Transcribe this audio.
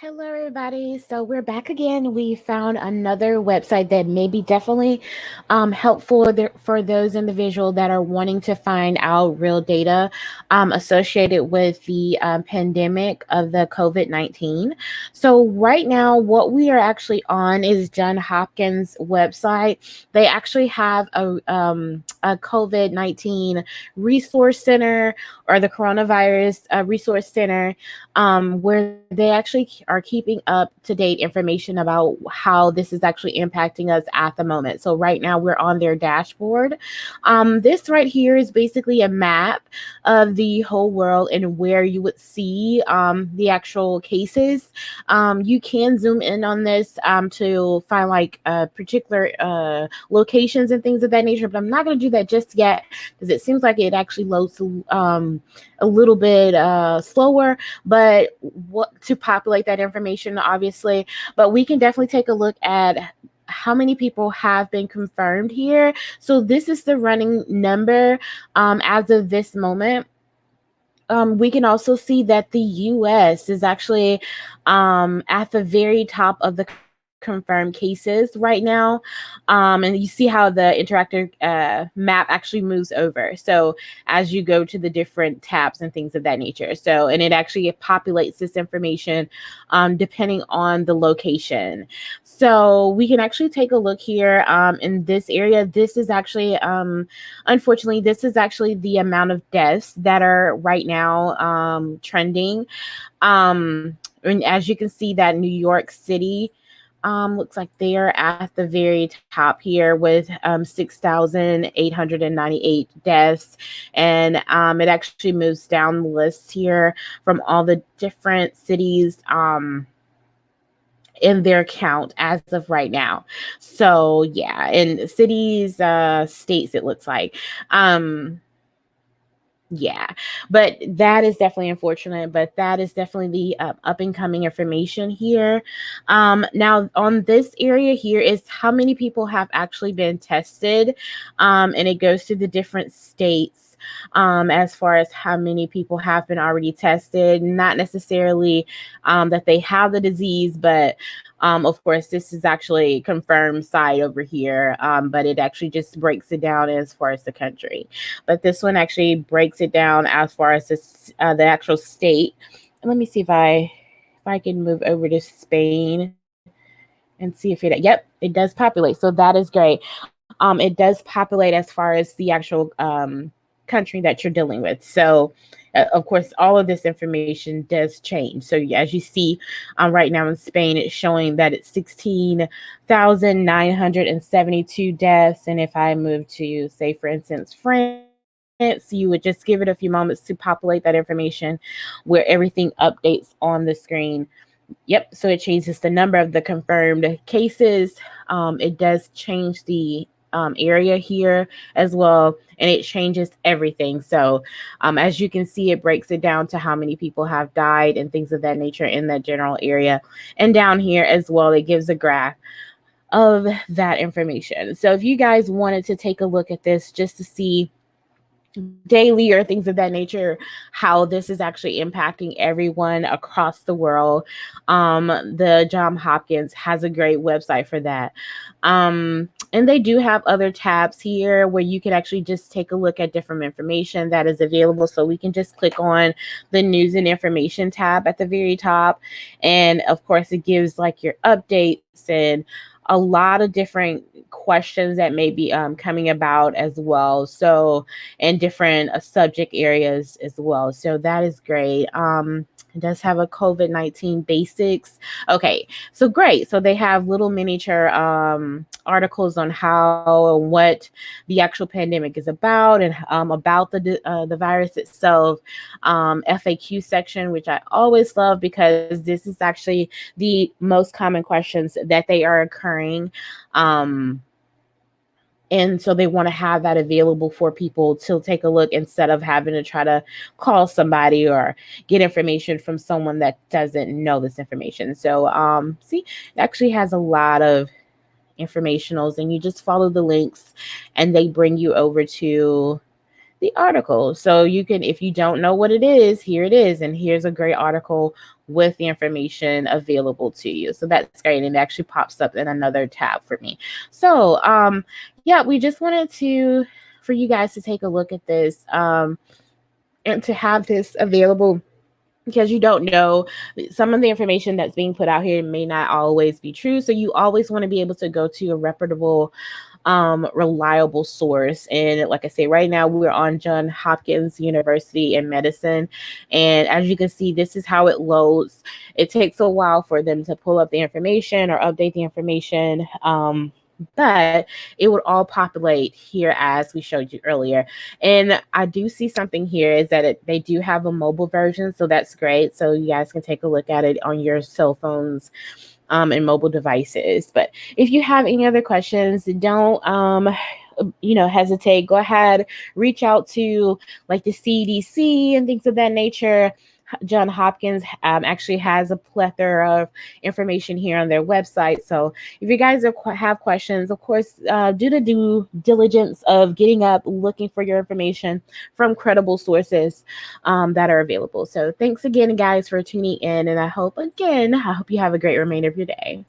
Hello, everybody. So we're back again. We found another website that may be definitely helpful for those individuals that are wanting to find out real data associated with the pandemic of the COVID-19. So right now, what we are actually on is John Hopkins website. They actually have a COVID-19 resource center or the coronavirus resource center where they actually are keeping up to date information about how this is actually impacting us at the moment. So right now we're on their dashboard. This right here is basically a map of the whole world and where you would see the actual cases. You can zoom in on this to find like particular locations and things of that nature, but I'm not going to do that just yet because it seems like it actually loads a little bit slower, but what to populate that information, obviously. But we can definitely take a look at how many people have been confirmed here. So this is the running number as of this moment. We can also see that the US is actually at the very top of the confirmed cases right now. And you see how the interactive map actually moves over. So as you go to the different tabs and things of that nature. So, and it actually populates this information depending on the location. So we can actually take a look here in this area. This is actually, unfortunately, this is actually the amount of deaths that are right now trending. And as you can see that New York City looks like they are at the very top here with 6,898 deaths. And it actually moves down the list here from all the different cities in their count as of right now. So yeah, in cities, states, it looks like. Yeah, but that is definitely unfortunate, but that is definitely the up and coming information here. Now on this area here is how many people have actually been tested, and it goes to the different states as far as how many people have been already tested, not necessarily that they have the disease, but of course, this is actually confirmed side over here, but it actually just breaks it down as far as the country. But this one actually breaks it down as far as the actual state. And let me see if I can move over to Spain and see if it does populate. So that is great. It does populate as far as the actual country that you're dealing with. So of course, all of this information does change. So as you see right now in Spain, it's showing that it's 16,972 deaths. And if I move to, say, for instance, France, you would just give it a few moments to populate that information where everything updates on the screen. Yep, so it changes the number of the confirmed cases. It does change the area here as well, and it changes everything. So, as you can see, it breaks it down to how many people have died and things of that nature in that general area. And down here as well, it gives a graph of that information. So, if you guys wanted to take a look at this just to see daily or things of that nature, how this is actually impacting everyone across the world. The John Hopkins has a great website for that. And they do have other tabs here where you can actually just take a look at different information that is available. So we can just click on the news and information tab at the very top. And of course, it gives like your updates and a lot of different questions that may be coming about as well. So, and different subject areas as well. So that is great. It does have a COVID-19 basics. Okay, so great. So they have little miniature articles on how and what the actual pandemic is about, and about the virus itself. FAQ section, which I always love because this is actually the most common questions that they are occurring. And so they want to have that available for people to take a look instead of having to try to call somebody or get information from someone that doesn't know this information. So see, it actually has a lot of informationals, and you just follow the links and they bring you over to the article. So you can, if you don't know what it is, here it is. And here's a great article with the information available to you. So that's great. And it actually pops up in another tab for me. So yeah, we just wanted to, for you guys to take a look at this and to have this available, because you don't know, some of the information that's being put out here may not always be true. So you always want to be able to go to a reputable, reliable source. And like I say, right now we're on John Hopkins University in medicine. And as you can see, this is how it loads. It takes a while for them to pull up the information or update the information. But it would all populate here as we showed you earlier. And I do see something here is that they do have a mobile version, so that's great. So you guys can take a look at it on your cell phones and mobile devices. But if you have any other questions, don't hesitate. Go ahead, reach out to like the CDC and things of that nature. John Hopkins actually has a plethora of information here on their website. So if you guys have questions, of course, do the due diligence of getting up, looking for your information from credible sources that are available. So thanks again, guys, for tuning in. And I hope you have a great remainder of your day.